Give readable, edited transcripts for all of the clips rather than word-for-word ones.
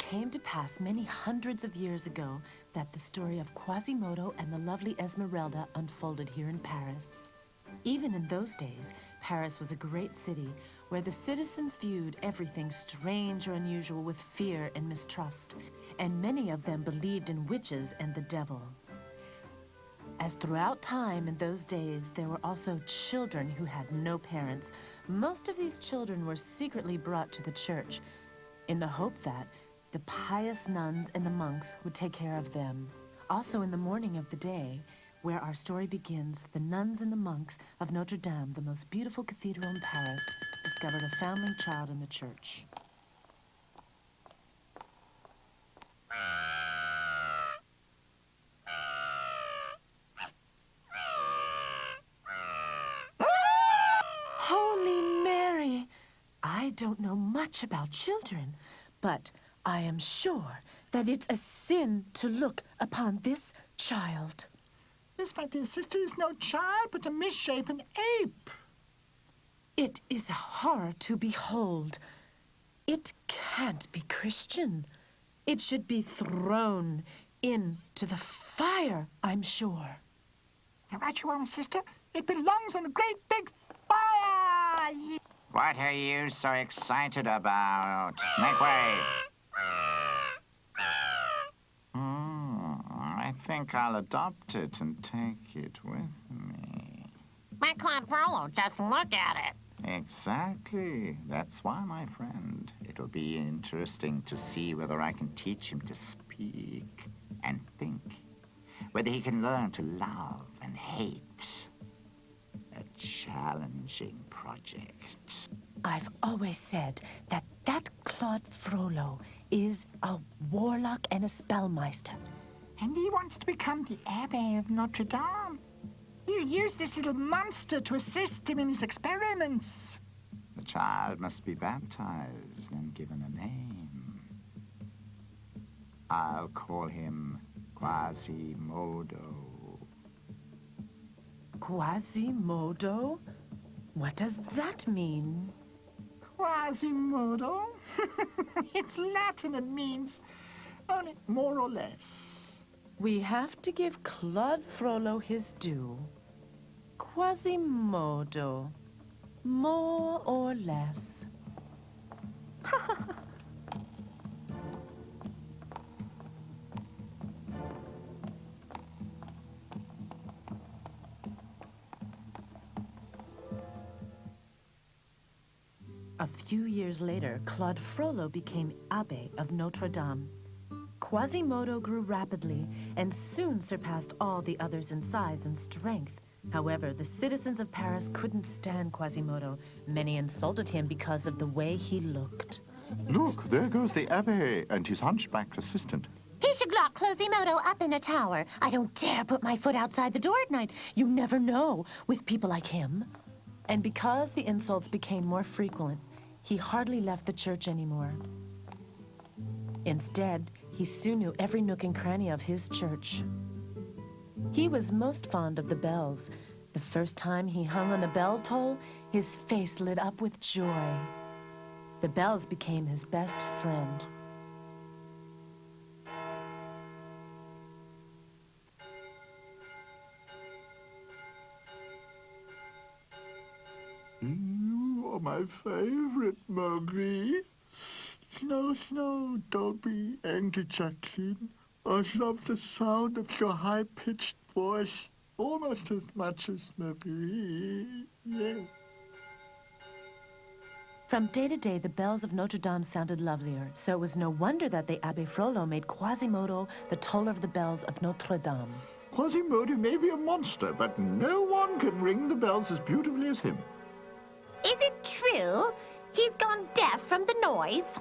came to pass many hundreds of years ago that the story of Quasimodo and the lovely Esmeralda unfolded here in Paris. Even in those days, Paris was a great city where the citizens viewed everything strange or unusual with fear and mistrust, and many of them believed in witches and the devil. As throughout time in those days, there were also children who had no parents. Most of these children were secretly brought to the church in the hope that the pious nuns and the monks would take care of them. Also in the morning of the day, where our story begins, the nuns and the monks of Notre Dame, the most beautiful cathedral in Paris, discovered a foundling child in the church. Holy Mary! I don't know much about children, but I am sure that it's a sin to look upon this child. This, my dear sister, is no child, but a misshapen ape. It is a horror to behold. It can't be Christian. It should be thrown into the fire, I'm sure. You're right you are, sister. It belongs on a great big fire. What are you so excited about? Make way. I think I'll adopt it and take it with me. But Claude Frollo, just look at it. Exactly. That's why, my friend. It'll be interesting to see whether I can teach him to speak and think. Whether he can learn to love and hate. A challenging project. I've always said that Claude Frollo is a warlock and a spellmeister. And he wants to become the Abbé of Notre Dame. He'll use this little monster to assist him in his experiments. The child must be baptized and given a name. I'll call him Quasimodo. Quasimodo? What does that mean? Quasimodo? It's Latin and means only more or less. We have to give Claude Frollo his due. Quasimodo. More or less. A few years later, Claude Frollo became Abbé of Notre Dame. Quasimodo grew rapidly and soon surpassed all the others in size and strength. However, the citizens of Paris couldn't stand Quasimodo. Many insulted him because of the way he looked. Look, there goes the Abbé and his hunchbacked assistant. He should lock Quasimodo up in a tower. I don't dare put my foot outside the door at night. You never know with people like him. And because the insults became more frequent, he hardly left the church anymore. Instead, he soon knew every nook and cranny of his church. He was most fond of the bells. The first time he hung on the bell toll, his face lit up with joy. The bells became his best friend. You are my favorite, Marie. Snow, Snow, don't be angry, Jacqueline. I love the sound of your high-pitched voice almost as much as Marie. Yeah. From day to day, the bells of Notre Dame sounded lovelier, so it was no wonder that the Abbé Frollo made Quasimodo the toller of the bells of Notre Dame. Quasimodo may be a monster, but no one can ring the bells as beautifully as him. Is it true? He's gone deaf from the noise?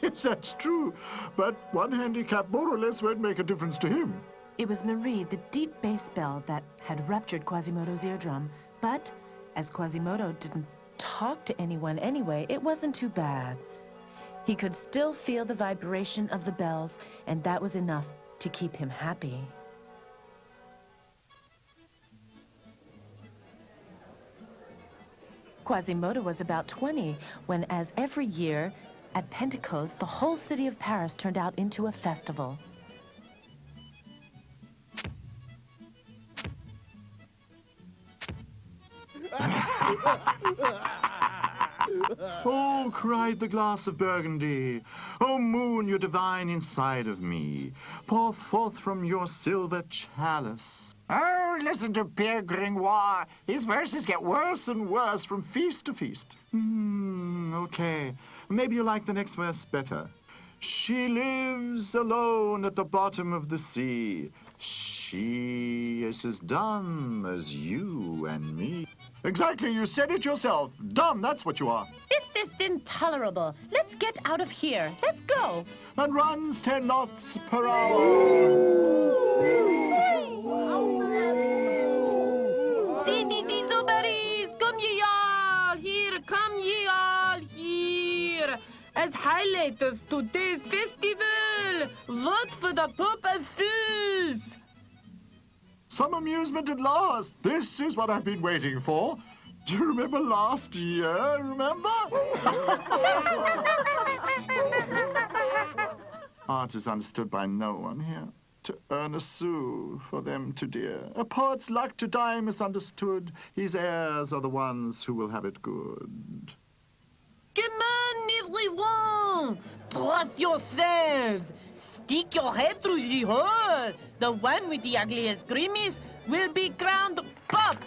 Yes, that's true. But one handicap more or less won't make a difference to him. It was Marie, the deep bass bell, that had ruptured Quasimodo's eardrum. But as Quasimodo didn't talk to anyone anyway, it wasn't too bad. He could still feel the vibration of the bells, and that was enough to keep him happy. Quasimodo was about 20 when, as every year, At Pentecost, the whole city of Paris turned out into a festival. Oh, cried the glass of Burgundy, oh, moon, you're divine inside of me. Pour forth from your silver chalice. Oh, listen to Pierre Gringoire. His verses get worse and worse from feast to feast. Okay. Maybe you like the next verse better. She lives alone at the bottom of the sea. She is as dumb as you and me. Exactly, you said it yourself. Dumb, that's what you are. This is intolerable. Let's get out of here. Let's go. And runs 10 knots per hour. Citizens of Paris, come ye all here, come ye all here. As highlight of today's festival, vote for the Pope of Fools. Some amusement at last. This is what I've been waiting for. Do you remember last year? Remember? Art is understood by no one here. To earn a sou for them to dear. A poet's luck to die misunderstood. His heirs are the ones who will have it good. Come on, everyone! Trust yourselves! Stick your head through the hole! The one with the ugliest grimace will be crowned Pope!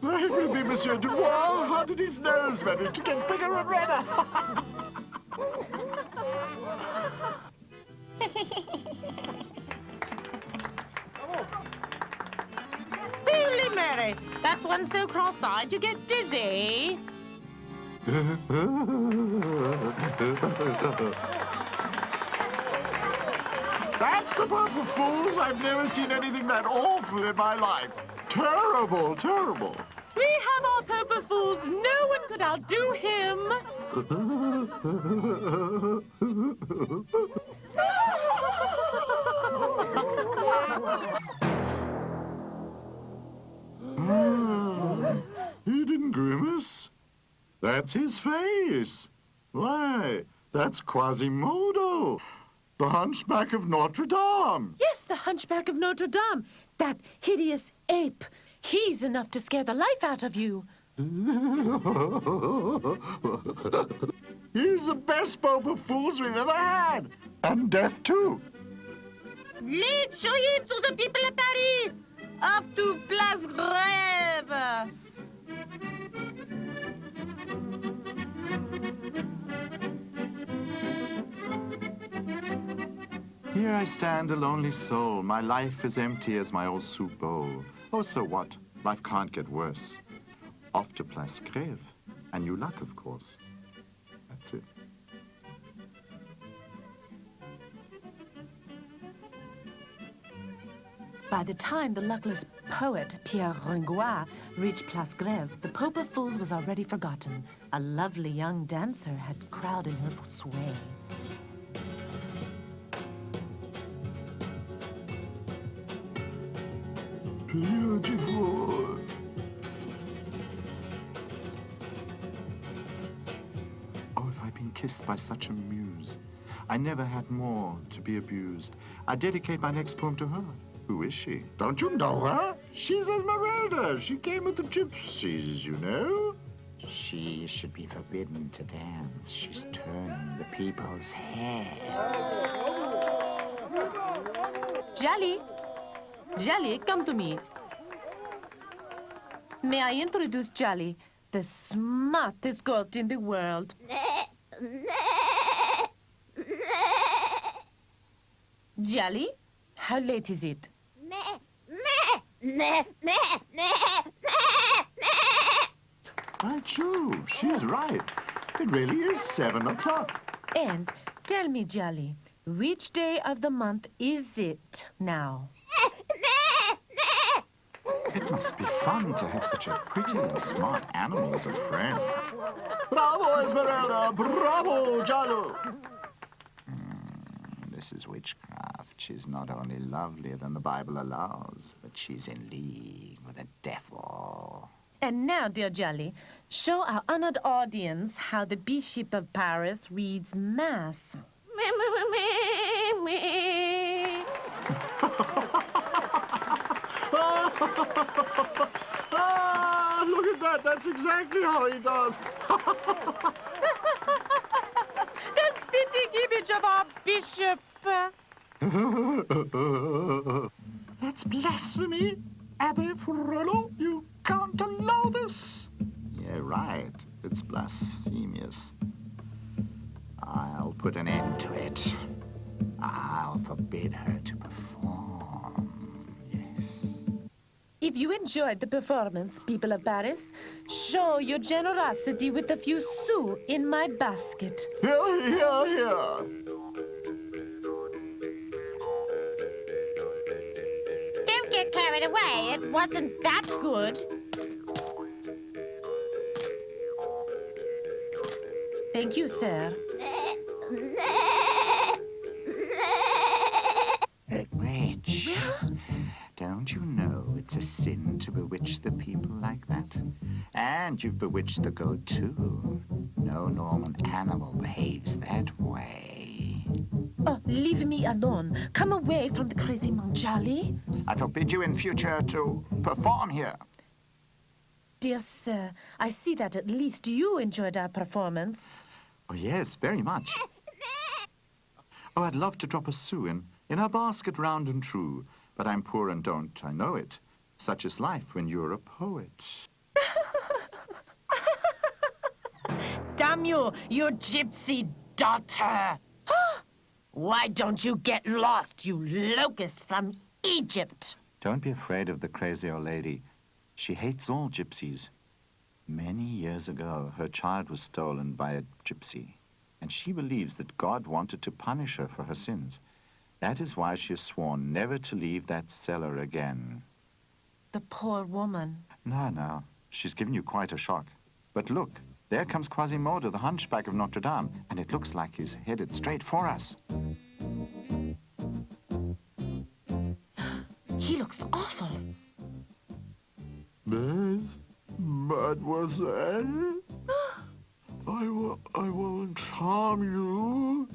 It will be Monsieur Dubois. How did his nose manage to get bigger and redder? Holy Mary! That one's so cross-eyed you get dizzy! That's the Pope of Fools. I've never seen anything that awful in my life. Terrible, terrible. We have our Pope of Fools. No one could outdo him. He didn't grimace. That's his face. Why, that's Quasimodo, the hunchback of Notre Dame. Yes, the hunchback of Notre Dame. That hideous ape. He's enough to scare the life out of you. He's the best Pope of Fools we've ever had. And deaf, too. Let's show him to the people of Paris. Off to Place Grève. Here I stand, a lonely soul. My life is empty as my old soup bowl. Oh, so what? Life can't get worse. Off to Place Grève. And you luck, of course. That's it. By the time the luckless poet Pierre Gringoire reached Place Grève, the Pope of Fools was already forgotten. A lovely young dancer had crowded her sway. Beautiful. Oh, if I'd been kissed by such a muse. I never had more to be abused. I dedicate my next poem to her. Who is she? Don't you know her? She's Esmeralda. She came with the gypsies, you know. She should be forbidden to dance. She's turning the people's heads. Jolly, Jolly, come to me. May I introduce Jolly, the smartest goat in the world? Jolly, how late is it? By Jove, she's right. It really is 7 o'clock. And tell me, Jolly, which day of the month is it now? It must be fun to have such a pretty and smart animal as a friend. Bravo, Esmeralda! Bravo, Jalo! This is witchcraft. witch is not only lovelier than the Bible allows, but she's in league with the devil. And now, dear Jolly, show our honored audience how the Bishop of Paris reads Mass. Ah, look at that. That's exactly how he does. The spitting image of our bishop. That's blasphemy. Abbe Frollo, you can't allow this. Yeah, right. It's blasphemous. I'll put an end to it. I'll forbid her to perform. Yes. If you enjoyed the performance, people of Paris, show your generosity with a few sous in my basket. Here, here, here. Don't get carried away. It wasn't that good. Thank you, sir. Witch. Don't you know it's a sin to bewitch the people like that? And you've bewitched the goat, too. No Norman animal behaves that way. Oh, leave me alone. Come away from the crazy man, Jolly. I forbid you in future to perform here. Dear sir, I see that at least you enjoyed our performance. Oh, yes, very much. Oh, I'd love to drop a sou in her basket round and true. But I'm poor and don't, I know it. Such is life when you're a poet. Damn you, you gypsy daughter! Why don't you get lost, you locust from Egypt? Don't be afraid of the crazy old lady. She hates all gypsies. Many years ago, her child was stolen by a gypsy, and she believes that God wanted to punish her for her sins. That is why she has sworn never to leave that cellar again. The poor woman. No. She's given you quite a shock. But look, there comes Quasimodo, the hunchback of Notre Dame, and it looks like he's headed straight for us. He looks awful. Mademoiselle? I won't harm you.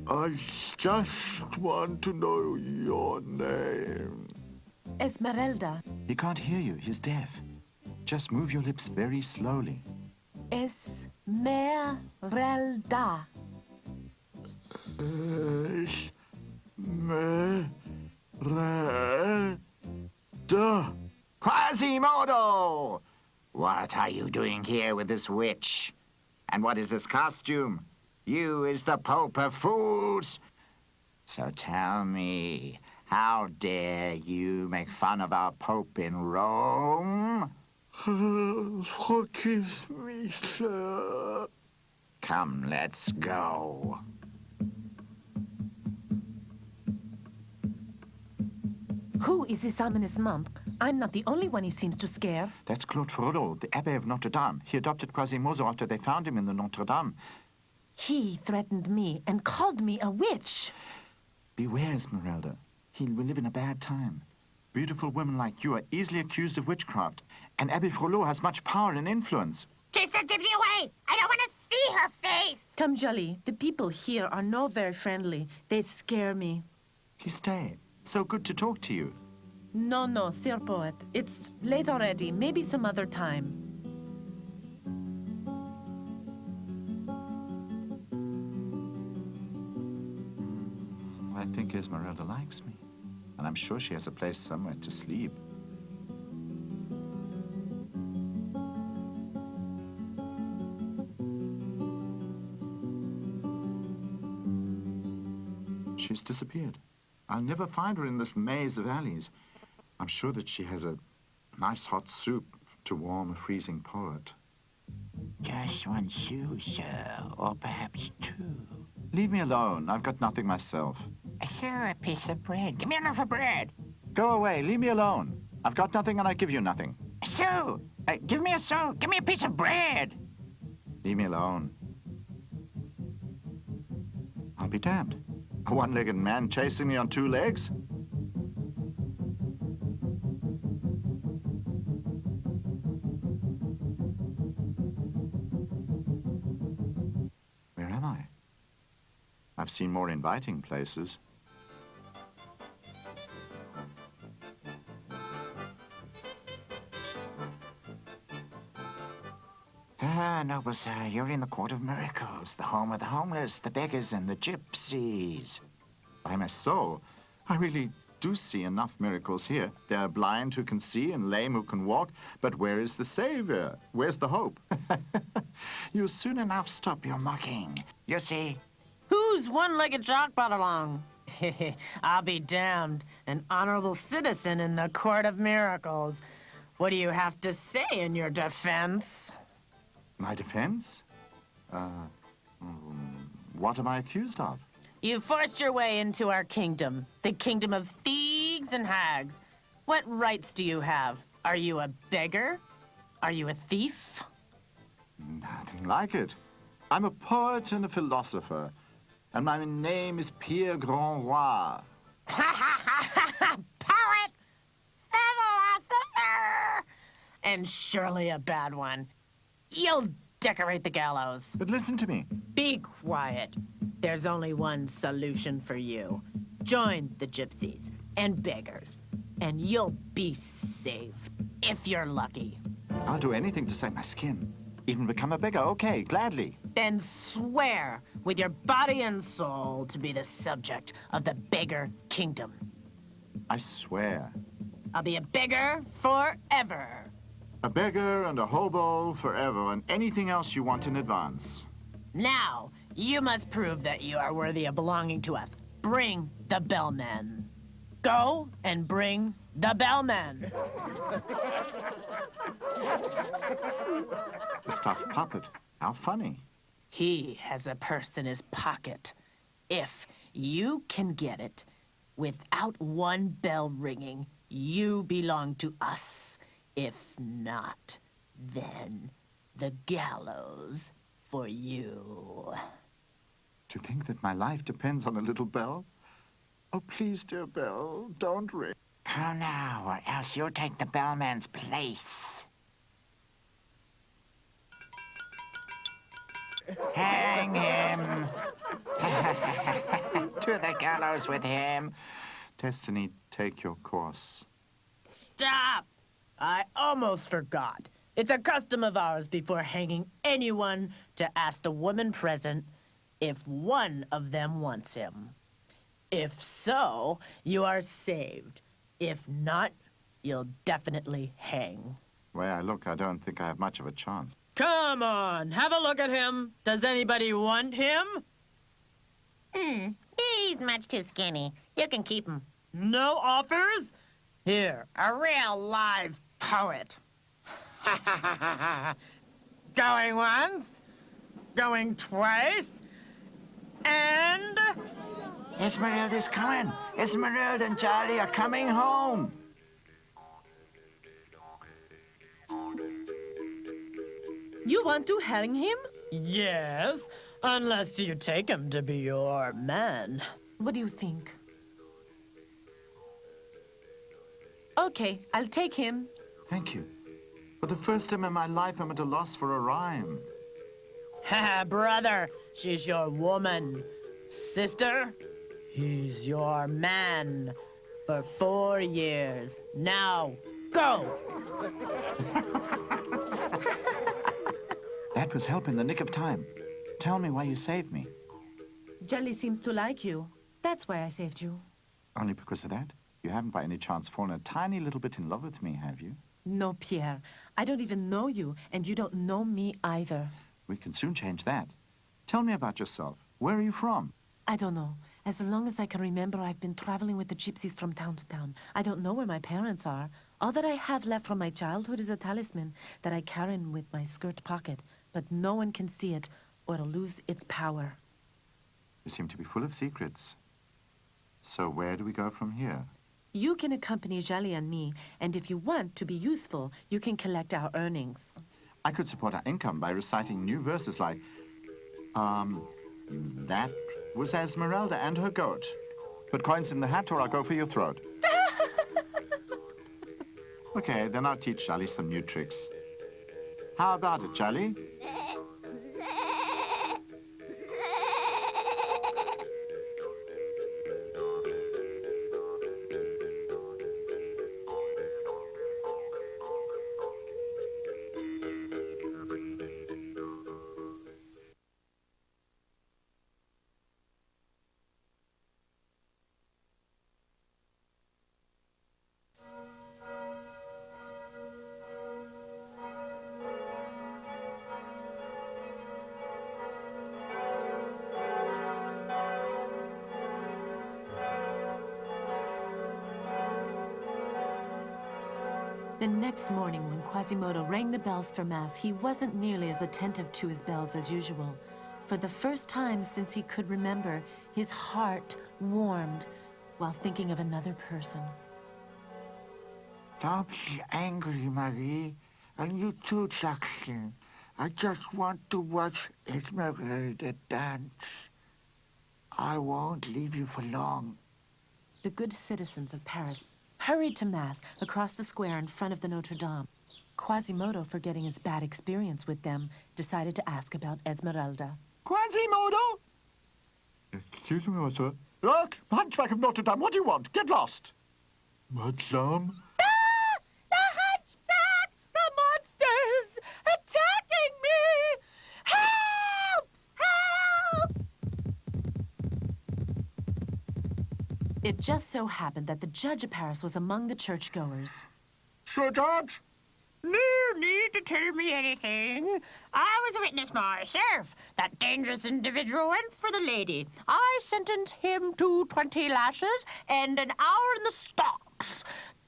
I just want to know your name. Esmeralda. He can't hear you. He's deaf. Just move your lips very slowly. Esmeralda. Esmeralda. Quasimodo! What are you doing here with this witch? And what is this costume? You is the Pope of Fools. So tell me, how dare you make fun of our Pope in Rome? Forgive me, sir. Come, let's go. Who is this ominous monk? I'm not the only one he seems to scare. That's Claude Frollo, the Abbé of Notre Dame. He adopted Quasimodo after they found him in the Notre Dame. He threatened me and called me a witch. Beware, Esmeralda. He will live in a bad time. Beautiful women like you are easily accused of witchcraft, and Abbé Frollo has much power and influence. Chase that gypsy away! I don't want to see her face! Come, Jolly. The people here are not very friendly. They scare me. Please stay. It's so good to talk to you. No, Sir Poet. It's late already. Maybe some other time. I think Esmeralda likes me, and I'm sure she has a place somewhere to sleep. She's disappeared. I'll never find her in this maze of alleys. I'm sure that she has a nice hot soup to warm a freezing poet. Just one shoe, sir, or perhaps two. Leave me alone. I've got nothing myself. Sir, a piece of bread. Give me a loaf of bread. Go away. Leave me alone. I've got nothing and I give you nothing. Sue, give me a sou. Give me a piece of bread. Leave me alone. I'll be damned. A one-legged man chasing me on two legs? Where am I? I've seen more inviting places. Ah, noble sir, you're in the Court of Miracles, the home of the homeless, the beggars, and the gypsies. By my soul, I really do see enough miracles here. There are blind who can see and lame who can walk, but where is the Savior? Where's the hope? You'll soon enough stop your mocking. You see, Who's one-legged jock brought along? I'll be damned. An honorable citizen in the Court of Miracles. What do you have to say in your defense? my defense? What am I accused of? You forced your way into our kingdom, the kingdom of thieves and hags. What rights do you have? Are you a beggar? Are you a thief? Nothing like it. I'm a poet and a philosopher, and my name is Pierre Grand Roi. Poet! Philosopher! And surely a bad one. You'll decorate the gallows. But listen to me. Be quiet. There's only one solution for you. Join the gypsies and beggars, and you'll be saved, if you're lucky. I'll do anything to save my skin. Even become a beggar, okay, gladly. Then swear with your body and soul to be the subject of the beggar kingdom. I swear. I'll be a beggar forever. A beggar and a hobo forever, and anything else you want in advance. Now, you must prove that you are worthy of belonging to us. Bring the bellman. Go and bring the bellman. A stuffed puppet. How funny. He has a purse in his pocket. If you can get it, without one bell ringing, you belong to us. If not, then the gallows for you. To think that my life depends on a little bell? Oh, please, dear bell, don't ring. Come now, or else you'll take the bellman's place. Hang him. To the gallows with him. Destiny, take your course. Stop! I almost forgot. It's a custom of ours before hanging anyone to ask the woman present if one of them wants him. If so, you are saved. If not, you'll definitely hang. The way I look, I don't think I have much of a chance. Come on, have a look at him. Does anybody want him? He's much too skinny. You can keep him. No offers? Here, a real live poet. Going once, going twice, and... Esmeralda's coming. Esmeralda and Charlie are coming home. You want to hang him? Yes, unless you take him to be your man. What do you think? Okay, I'll take him. Thank you. For the first time in my life, I'm at a loss for a rhyme. Ha, brother, she's your woman. Sister, he's your man. For 4 years. Now, go! That was help in the nick of time. Tell me why you saved me. Jelly seems to like you. That's why I saved you. Only because of that? You haven't by any chance fallen a tiny little bit in love with me, have you? No, Pierre. I don't even know you, and you don't know me either. We can soon change that. Tell me about yourself. Where are you from? I don't know. As long as I can remember, I've been traveling with the gypsies from town to town. I don't know where my parents are. All that I have left from my childhood is a talisman that I carry in with my skirt pocket, but no one can see it, or it'll lose its power. You seem to be full of secrets. So where do we go from here? You can accompany Jelly and me, and if you want to be useful, you can collect our earnings. I could support our income by reciting new verses like, that was Esmeralda and her goat. Put coins in the hat or I'll go for your throat. Okay, then I'll teach Charlie some new tricks. How about it, Charlie? The next morning, when Quasimodo rang the bells for Mass, he wasn't nearly as attentive to his bells as usual. For the first time since he could remember, his heart warmed while thinking of another person. Don't be angry, Marie. And you too, Jacqueline. I just want to watch Esmeralda dance. I won't leave you for long. The good citizens of Paris hurried to Mass across the square in front of the Notre Dame. Quasimodo, forgetting his bad experience with them, decided to ask about Esmeralda. Quasimodo? Excuse me, monsieur. Look, Hunchback of Notre Dame, what do you want? Get lost. Madame? The Hunchback! The monsters! Attacking me! Help! Help! It just so happened that the judge of Paris was among the churchgoers. Sir Judge? No need to tell me anything. I was a witness myself. That dangerous individual went for the lady. I sentenced him to 20 lashes and an hour in the stocks.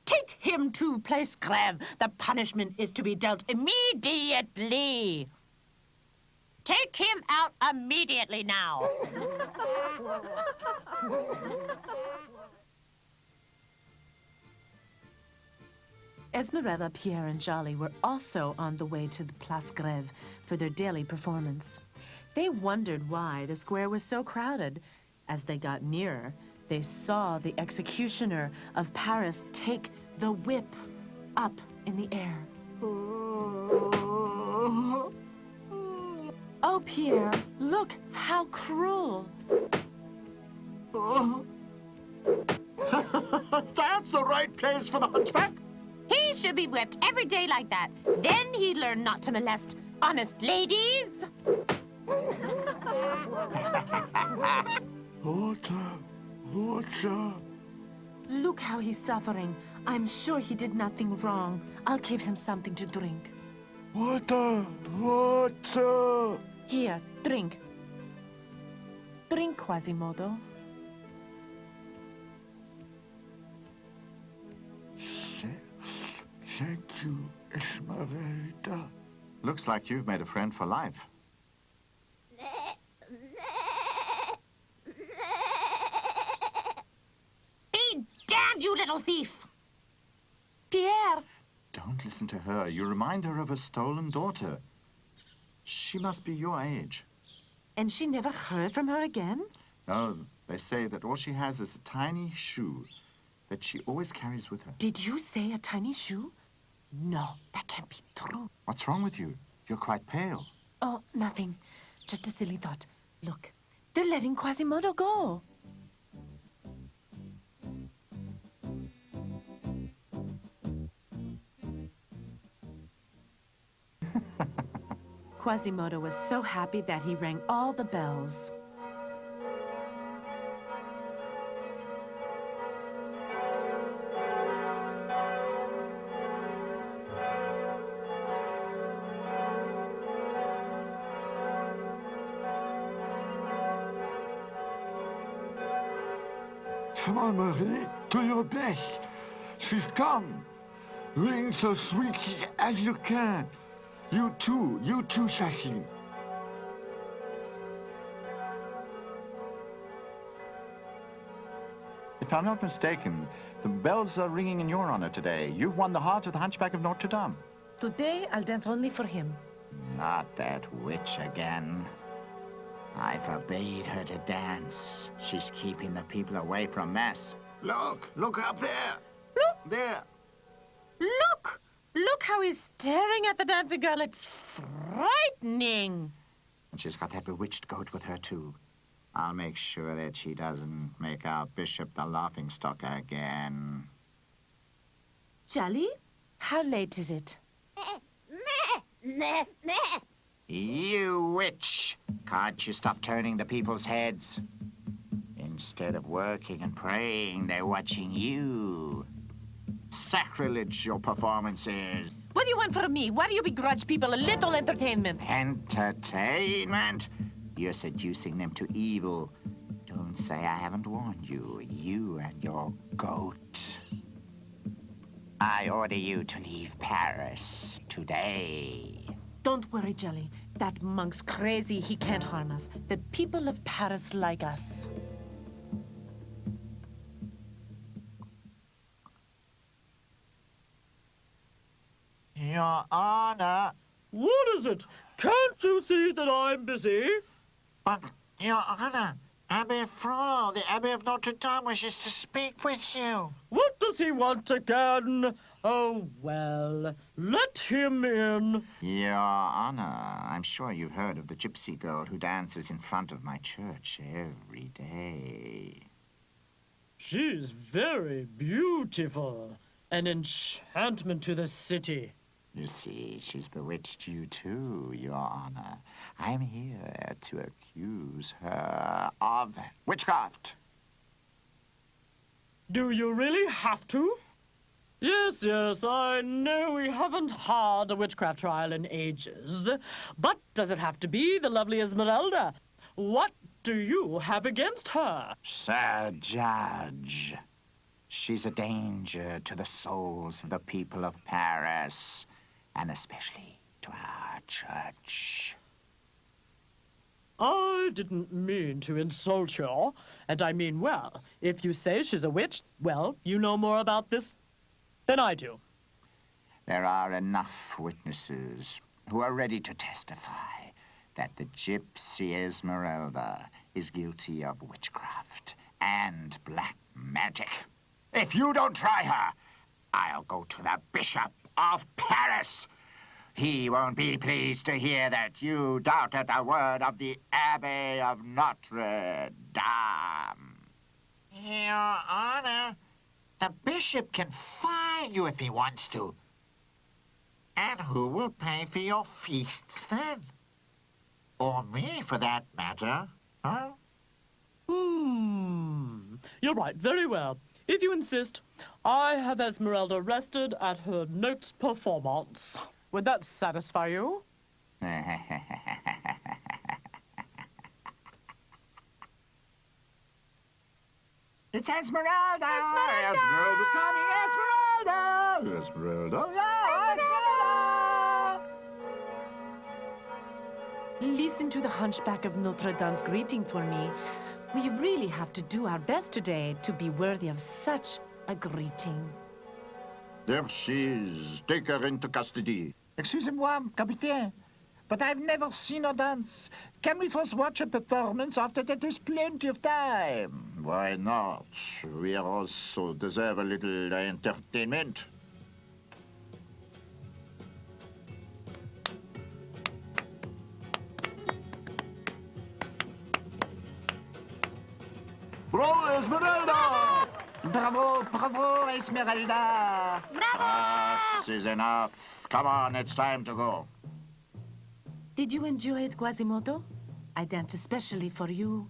Take him to Place Grève. The punishment is to be dealt immediately. Take him out immediately now. Esmeralda, Pierre, and Jolly were also on the way to the Place Grève for their daily performance. They wondered why the square was so crowded. As they got nearer, they saw the executioner of Paris take the whip up in the air. Oh, Pierre, look how cruel. That's the right place for the Hunchback. He should be whipped every day like that. Then he'd learn not to molest honest ladies. Water, water. Look how he's suffering. I'm sure he did nothing wrong. I'll give him something to drink. Water, water. Here, drink. Drink, Quasimodo. Thank you, Esmeralda. Looks like you've made a friend for life. Be damned, you little thief! Pierre! Don't listen to her. You remind her of a stolen daughter. She must be your age. And she never heard from her again? No, they say that all she has is a tiny shoe that she always carries with her. Did you say a tiny shoe? No, that can't be true. What's wrong with you? You're quite pale. Oh, nothing. Just a silly thought. Look, they're letting Quasimodo go. Quasimodo was so happy that he rang all the bells. Come on, Marie, do your best. She's come. Ring so sweetly as you can. You too, Jacqueline. If I'm not mistaken, the bells are ringing in your honor today. You've won the heart of the Hunchback of Notre Dame. Today, I'll dance only for him. Not that witch again. I forbade her to dance. She's keeping the people away from Mass. Look up there. Look. There. Look! Look how he's staring at the dancing girl. It's frightening. And she's got that bewitched goat with her, too. I'll make sure that she doesn't make our bishop the laughingstock again. Jolly, how late is it? You witch! Can't you stop turning the people's heads? Instead of working and praying, they're watching you. Sacrilege, your performances. What do you want from me? Why do you begrudge people a little entertainment? Entertainment? You're seducing them to evil. Don't say I haven't warned you. You and your goat. I order you to leave Paris today. Don't worry, Jolly. That monk's crazy. He can't harm us. The people of Paris like us. Your Honor, What is it? Can't you see that I'm busy? but, Your Honor, Abbe Frollo, the Abbey of Notre Dame, wishes to speak with you. What does he want again? Oh, well, let him in. Your Honor, I'm sure you've heard of the gypsy girl who dances in front of my church every day. She's very beautiful. An enchantment to the city. You see, she's bewitched you too, Your Honor. I'm here to accuse her of witchcraft. Do you really have to? Yes, I know we haven't had a witchcraft trial in ages. But does it have to be the lovely Esmeralda? What do you have against her? Sir Judge, she's a danger to the souls of the people of Paris, and especially to our church. I didn't mean to insult you, and I mean well. If you say she's a witch, well, you know more about this than I do. There are enough witnesses who are ready to testify that the gypsy Esmeralda is guilty of witchcraft and black magic. If you don't try her, I'll go to the Bishop of Paris. He won't be pleased to hear that you doubted the word of the Abbey of Notre Dame. Your Honor, the bishop can fire you if he wants to. And who will pay for your feasts then? Or me, for that matter, huh? You're right, very well. If you insist, I have Esmeralda arrested at her note performance. Would that satisfy you? It's Esmeralda! Esmeralda's coming! Esmeralda! Esmeralda! Yeah, Esmeralda! Listen to the hunchback of Notre Dame's greeting for me. We really have to do our best today to be worthy of such a greeting. There she is. Take her into custody. Excusez-moi, Capitaine, but I've never seen her dance. Can we first watch a performance? After that, there's plenty of time. Why not? We also deserve a little entertainment. Bravo, Esmeralda! Bravo, bravo, Esmeralda! This is enough. Come on, it's time to go. Did you enjoy it, Quasimodo? I danced especially for you.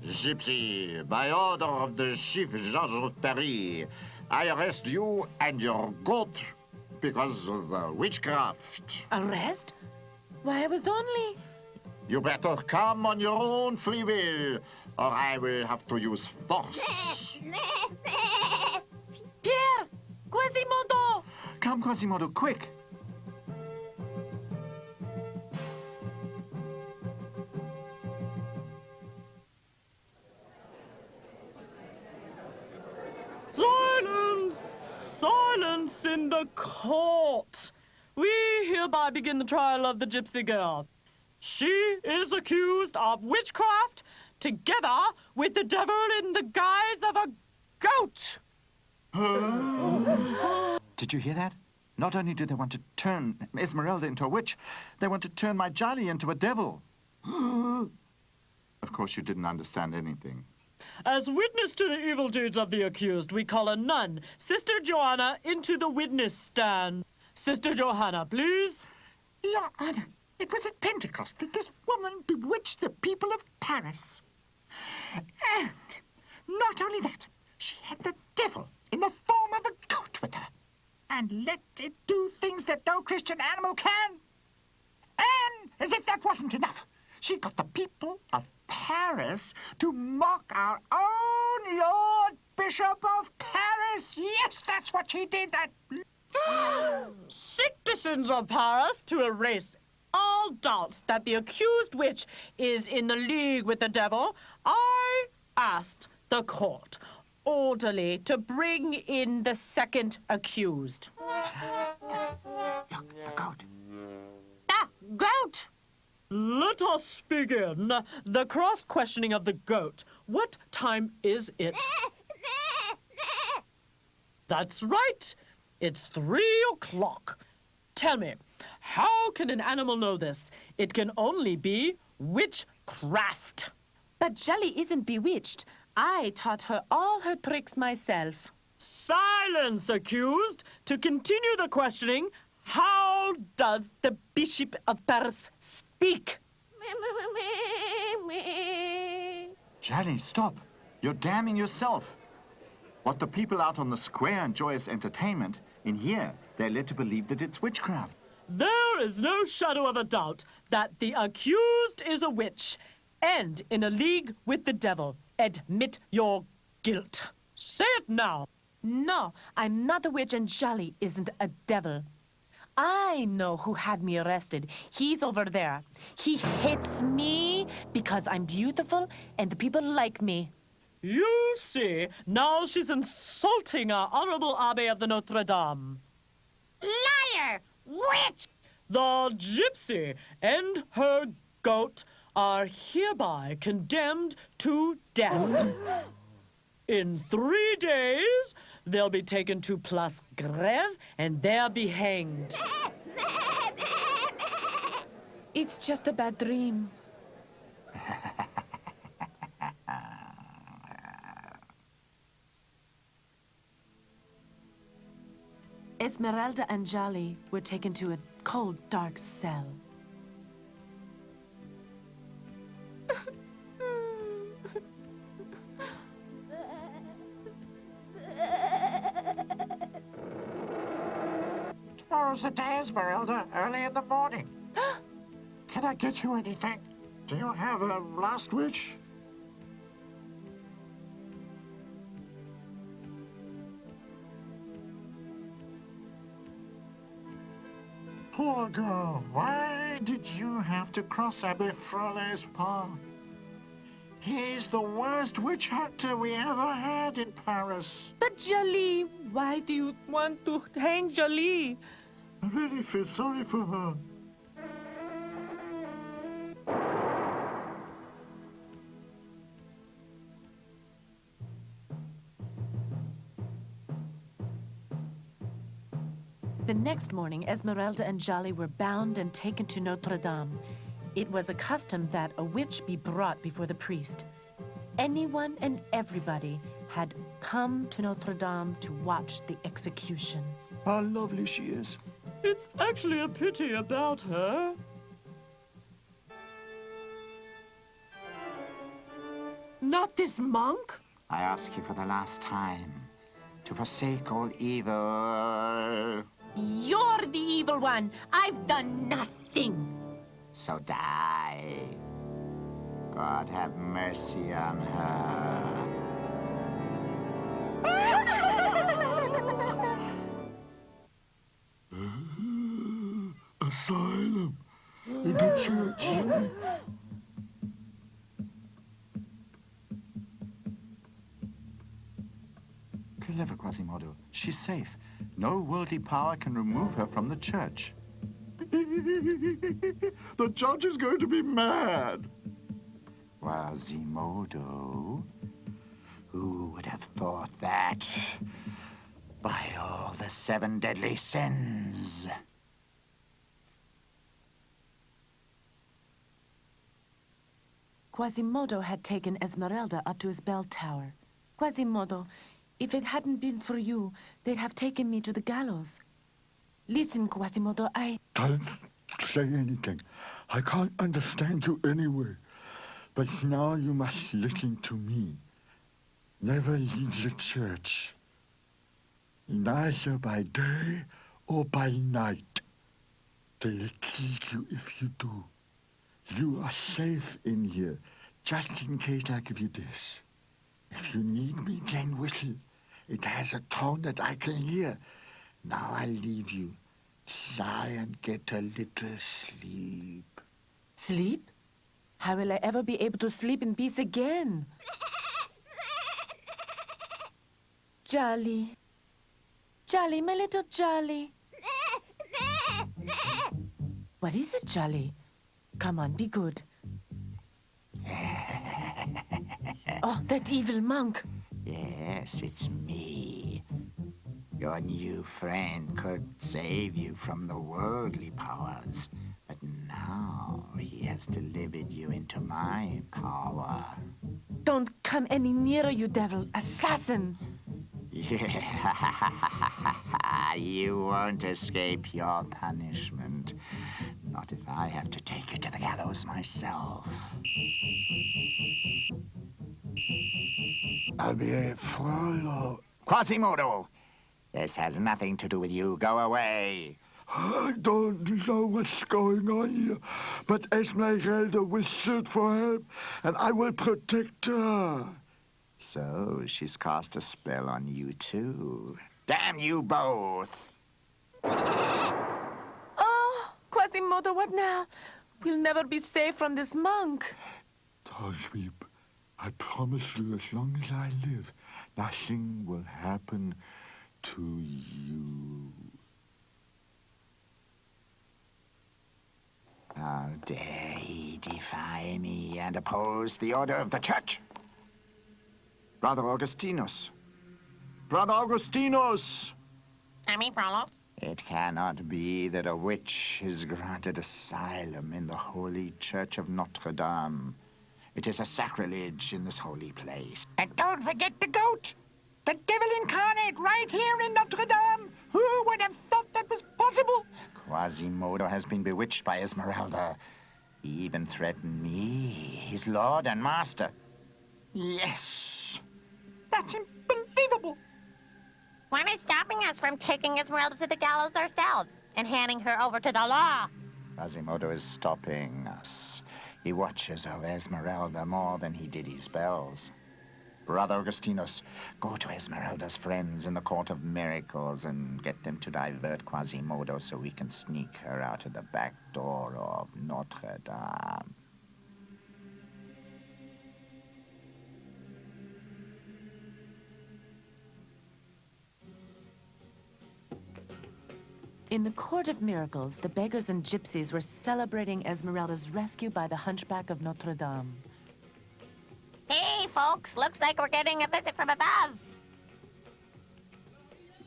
Gypsy, by order of the Chief Judge of Paris, I arrest you and your goat because of witchcraft. Arrest? Why, I was only... You better come on your own free will, or I will have to use force. Pierre! Quasimodo! Come, Quasimodo, quick. Silence! Silence in the court! We hereby begin the trial of the gypsy girl. She is accused of witchcraft together with the devil in the guise of a goat. Did you hear that? Not only do they want to turn Esmeralda into a witch, they want to turn my Jolly into a devil. Of course, you didn't understand anything. As witness to the evil deeds of the accused, we call a nun, Sister Johanna, into the witness stand. Sister Johanna, please. Your Honor, it was at Pentecost that this woman bewitched the people of Paris. And not only that, she had the devil in the form of a goat with her, and let it do things that no Christian animal can. And as if that wasn't enough, she got the people of Paris to mock our own Lord Bishop of Paris. Yes, that's what she did. That Citizens of Paris, to erase all doubts that the accused witch is in the league with the devil, I asked the court orderly to bring in the second accused. Look, the goat. Ah, goat! Let us begin the cross-questioning of the goat. What time is it? That's right. It's 3 o'clock. Tell me, how can an animal know this? It can only be witchcraft. But Jelly isn't bewitched. I taught her all her tricks myself. Silence, accused. To continue the questioning, how does the Bishop of Paris speak? Jolly, stop. You're damning yourself. What the people out on the square enjoy as entertainment, in here, they're led to believe that it's witchcraft. There is no shadow of a doubt that the accused is a witch and in a league with the devil. Admit your guilt. Say it now. No, I'm not a witch and Jolly isn't a devil. I know who had me arrested. He's over there. He hates me because I'm beautiful and the people like me. You see, now she's insulting our honorable Abbé of the Notre Dame. Liar! Witch! The gypsy and her goat are hereby condemned to death. In 3 days, they'll be taken to Place Grève and there be hanged. It's just a bad dream. Esmeralda and Jolly were taken to a cold, dark cell. Tomorrow's the day, Esmeralda, early in the morning. Can I get you anything? Do you have a last wish? Poor girl, why did you have to cross Abbé Frolay's path? He's the worst witch hunter we ever had in Paris. But Jolly, why do you want to hang Jolly? I really feel sorry for her. The next morning, Esmeralda and Jolly were bound and taken to Notre Dame. It was a custom that a witch be brought before the priest. Anyone and everybody had come to Notre Dame to watch the execution. How lovely she is. It's actually a pity about her. Not this monk? I ask you for the last time to forsake all evil. You're the evil one. I've done nothing. So die. God have mercy on her. Asylum. In the church. Clever Quasimodo. She's safe. No worldly power can remove her from the church. The judge is going to be mad. Quasimodo? Who would have thought that? By all the 7 deadly sins. Quasimodo had taken Esmeralda up to his bell tower. Quasimodo, if it hadn't been for you, they'd have taken me to the gallows. Listen, Quasimodo, Don't say anything. I can't understand you anyway. But now you must listen to me. Never leave the church. Neither by day or by night. They'll kill you if you do. You are safe in here, just in case I give you this. If you need me, then whistle. It has a tone that I can hear. Now I leave you. Lie and get a little sleep. Sleep? How will I ever be able to sleep in peace again? Jolly. Jolly, my little Jolly. What is it, Jolly? Come on, be good. Oh, that evil monk. Yes, it's me. Your new friend could save you from the worldly powers, but now he has delivered you into my power. Don't come any nearer, you devil. Assassin! Yeah, you won't escape your punishment. Not if I have to take you to the gallows myself. Frollo. Quasimodo! This has nothing to do with you. Go away. I don't know what's going on here, but Esmeralda whistled for help, and I will protect her. So she's cast a spell on you too. Damn you both! Oh, Quasimodo, what now? We'll never be safe from this monk. Don't weep. I promise you, as long as I live, nothing will happen to you. How dare he defy me and oppose the order of the church? Brother Augustinus! Brother Augustinus! Frollo. It cannot be that a witch is granted asylum in the holy church of Notre Dame. It is a sacrilege in this holy place. And don't forget the goat. The devil incarnate right here in Notre Dame. Who would have thought that was possible? Quasimodo has been bewitched by Esmeralda. He even threatened me, his lord and master. Yes. That's unbelievable. What is stopping us from taking Esmeralda to the gallows ourselves and handing her over to the law? Quasimodo is stopping us. He watches over Esmeralda more than he did his bells. Brother Augustinus, go to Esmeralda's friends in the Court of Miracles and get them to divert Quasimodo so we can sneak her out of the back door of Notre Dame. In the Court of Miracles, the beggars and gypsies were celebrating Esmeralda's rescue by the hunchback of Notre Dame. Hey, folks, looks like we're getting a visit from above.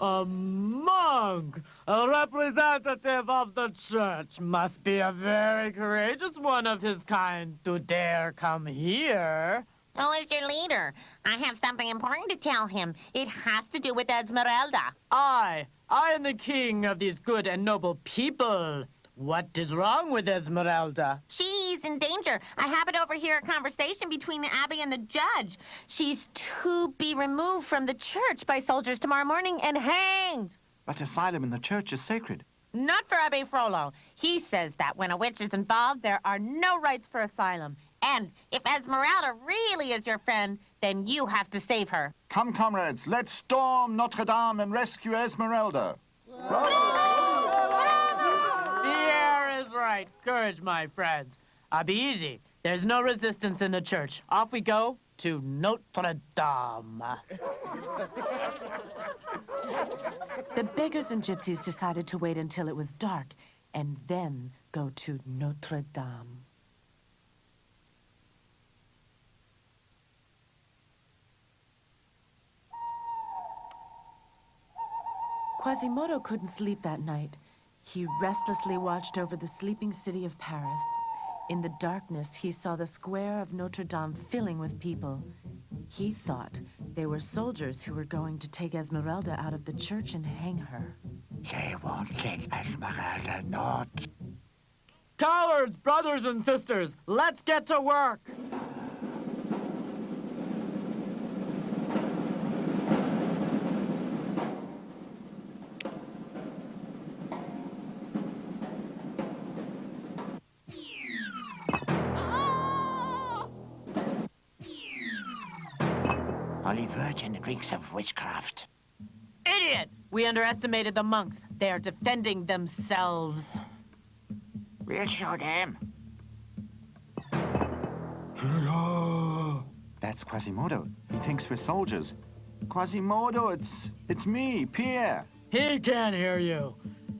A monk, a representative of the church, must be a very courageous one of his kind to dare come here. Who is your leader? I have something important to tell him. It has to do with Esmeralda. I am the king of these good and noble people. What is wrong with Esmeralda? She's in danger. I happen to overhear a conversation between the abbey and the judge. She's to be removed from the church by soldiers tomorrow morning and hanged. But asylum in the church is sacred. Not for Abbe Frollo. He says that when a witch is involved, there are no rights for asylum. And if Esmeralda really is your friend, then you have to save her. Come, comrades, let's storm Notre Dame and rescue Esmeralda. Pierre is right. Courage, my friends. Be easy. There's no resistance in the church. Off we go to Notre Dame. The beggars and gypsies decided to wait until it was dark. and then go to Notre Dame. Quasimodo couldn't sleep that night. He restlessly watched over the sleeping city of Paris. In the darkness, he saw the square of Notre Dame filling with people. He thought they were soldiers who were going to take Esmeralda out of the church and hang her. They won't take Esmeralda, not. Cowards, brothers and sisters, let's get to work! Holy Virgin, it reeks of witchcraft. Idiot! We underestimated the monks. They are defending themselves. We'll show them. That's Quasimodo. He thinks we're soldiers. Quasimodo, it's me, Pierre. He can't hear you.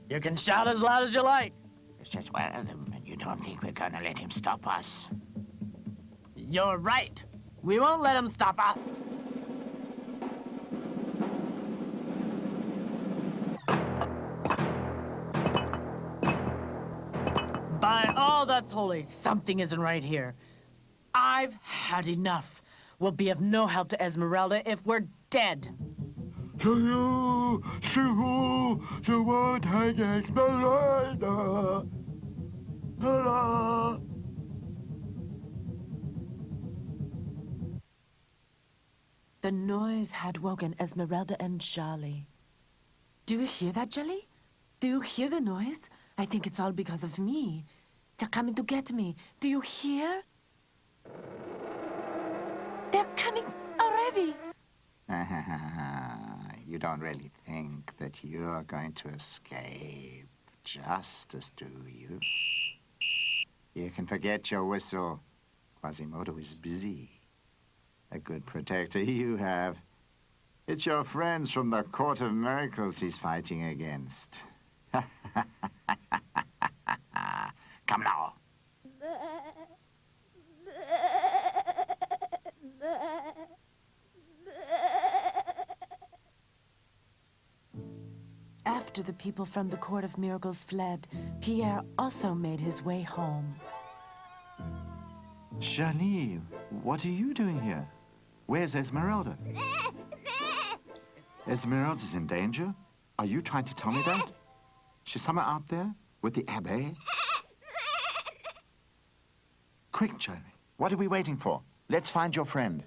You can shout as loud as you like. It's just one of them, and you don't think we're gonna let him stop us? You're right. We won't let him stop us. By all that's holy, something isn't right here. I've had enough. We'll be of no help to Esmeralda if we're dead. To who the word hang Esmeralda. Ta-da! The noise had woken Esmeralda and Charlie. Do you hear that, Jelly? Do you hear the noise? I think it's all because of me. They're coming to get me. Do you hear? They're coming already. You don't really think that you're going to escape justice, do you? You can forget your whistle. Quasimodo is busy. A good protector you have. It's your friends from the Court of Miracles he's fighting against. Come now. After the people from the Court of Miracles fled, Pierre also made his way home. Charlie, what are you doing here? Where's Esmeralda? Esmeralda's in danger? Are you trying to tell me that? She's somewhere out there with the Abbé? Quick, Charlie. What are we waiting for? Let's find your friend.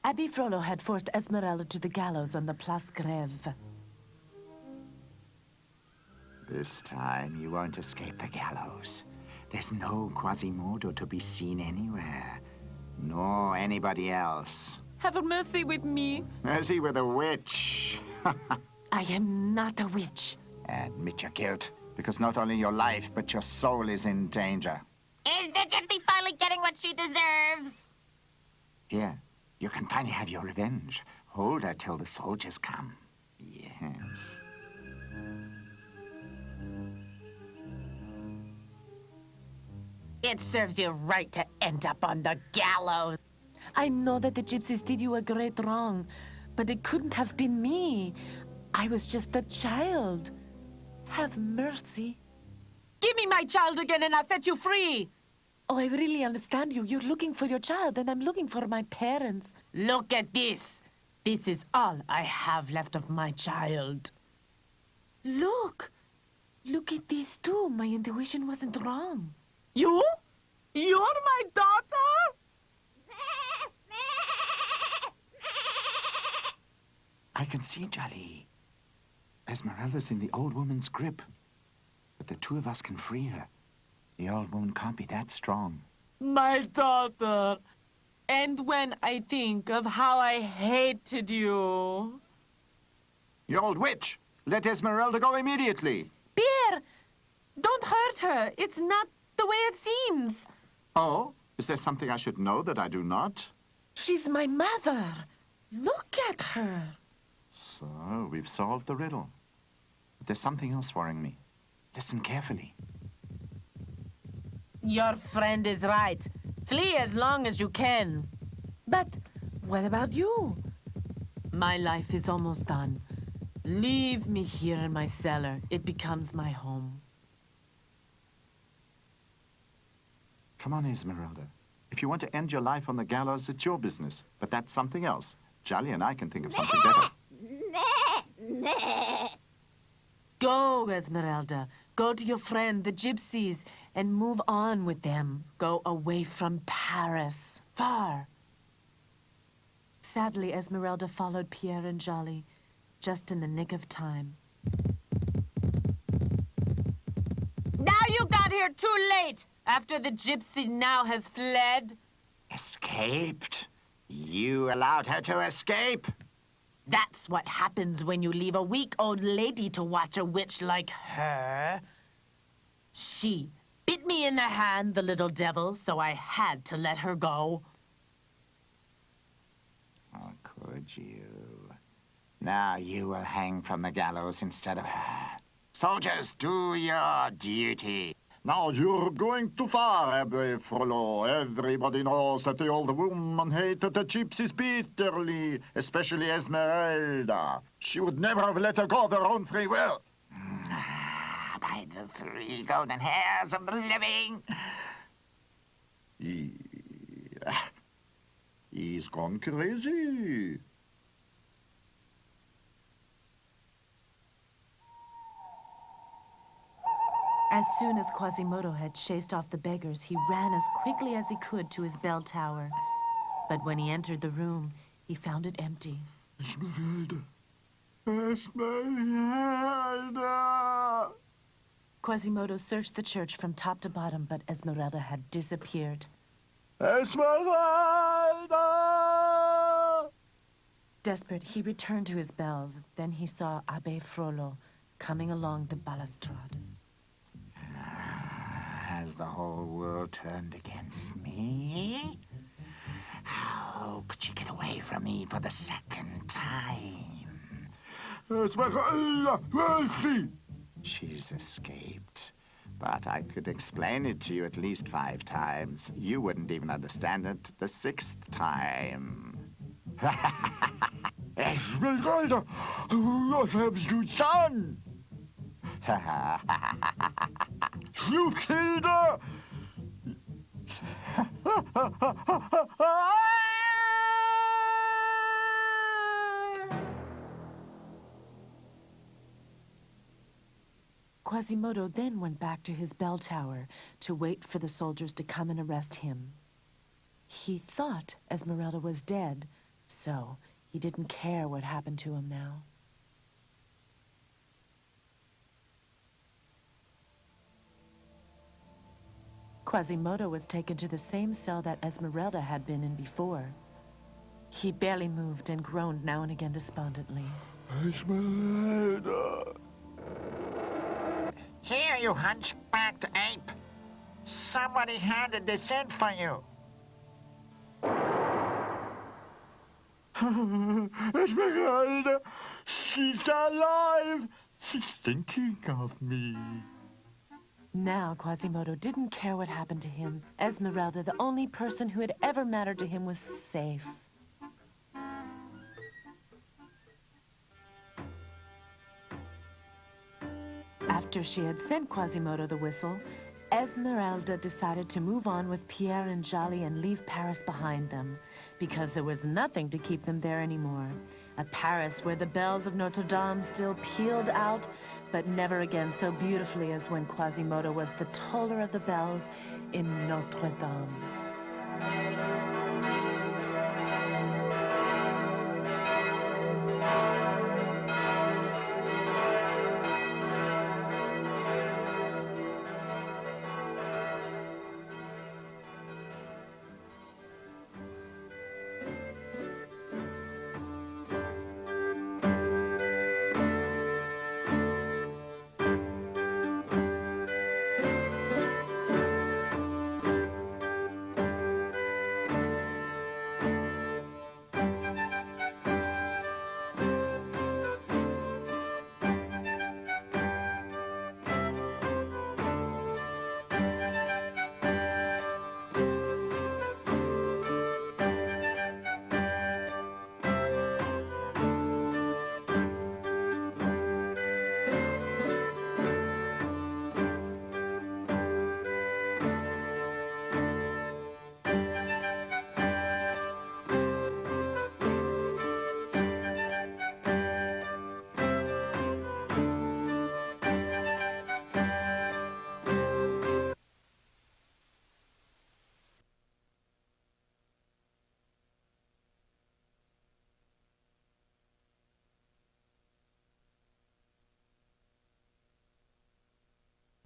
Abbé Frollo had forced Esmeralda to the gallows on the Place Grève. This time you won't escape the gallows. There's no Quasimodo to be seen anywhere, nor anybody else. Have mercy with me. Mercy with a witch. I am not a witch. Admit your guilt, because not only your life, but your soul is in danger. Is the gypsy finally getting what she deserves? Here, you can finally have your revenge. Hold her till the soldiers come. Yes. It serves you right to end up on the gallows. I know that the gypsies did you a great wrong, but it couldn't have been me. I was just a child. Have mercy. Give me my child again and I'll set you free. Oh, I really understand you. You're looking for your child, and I'm looking for my parents. Look at this. This is all I have left of my child. Look! Look at these two. My intuition wasn't wrong. You? You're my daughter? I can see, Charlie. Esmeralda's in the old woman's grip. But the two of us can free her. The old woman can't be that strong. My daughter. And when I think of how I hated you. You old witch! Let Esmeralda go immediately. Pierre! Don't hurt her. It's not the way it seems. Oh? Is there something I should know that I do not? She's my mother. Look at her. So, we've solved the riddle. But there's something else worrying me. Listen carefully. Your friend is right. Flee as long as you can. But what about you? My life is almost done. Leave me here in my cellar. It becomes my home. Come on, Esmeralda. If you want to end your life on the gallows, it's your business. But that's something else. Jolly and I can think of something better. Go, Esmeralda. Go to your friend, the gypsies, and move on with them. Go away from Paris. Far. Sadly, Esmeralda followed Pierre and Jolly, just in the nick of time. Now you got here too late, after the gypsy now has fled. Escaped? You allowed her to escape? That's what happens when you leave a weak old lady to watch a witch like her. She bit me in the hand, the little devil, so I had to let her go. Oh, could you? Now you will hang from the gallows instead of her. Soldiers, do your duty. Now you're going too far, Abbe Frollo. Everybody knows that the old woman hated the gypsies bitterly, especially Esmeralda. She would never have let her go of her own free will. By the 3 golden hairs of the living. He's gone crazy. As soon as Quasimodo had chased off the beggars, he ran as quickly as he could to his bell tower. But when he entered the room, he found it empty. Esmeralda. Esmeralda! Quasimodo searched the church from top to bottom, but Esmeralda had disappeared. Esmeralda! Desperate, he returned to his bells. Then he saw Abbe Frollo coming along the balustrade. Has the whole world turned against me? How could she get away from me for the 2nd time? Esmeralda, where is she? She's escaped. But I could explain it to you at least 5 times. You wouldn't even understand it the 6th time. Esmeralda, what have you done? You killed her! Quasimodo then went back to his bell tower to wait for the soldiers to come and arrest him. He thought Esmeralda was dead, so he didn't care what happened to him now. Quasimodo was taken to the same cell that Esmeralda had been in before. He barely moved and groaned now and again despondently. Esmeralda! Here, you hunchbacked ape. Somebody handed this in for you. Esmeralda! She's alive! She's thinking of me. Now Quasimodo didn't care what happened to him. Esmeralda, the only person who had ever mattered to him, was safe. After she had sent Quasimodo the whistle, Esmeralda decided to move on with Pierre and Jolly and leave Paris behind them, because there was nothing to keep them there anymore. A Paris where the bells of Notre Dame still pealed out, but never again so beautifully as when Quasimodo was the toller of the bells in Notre Dame.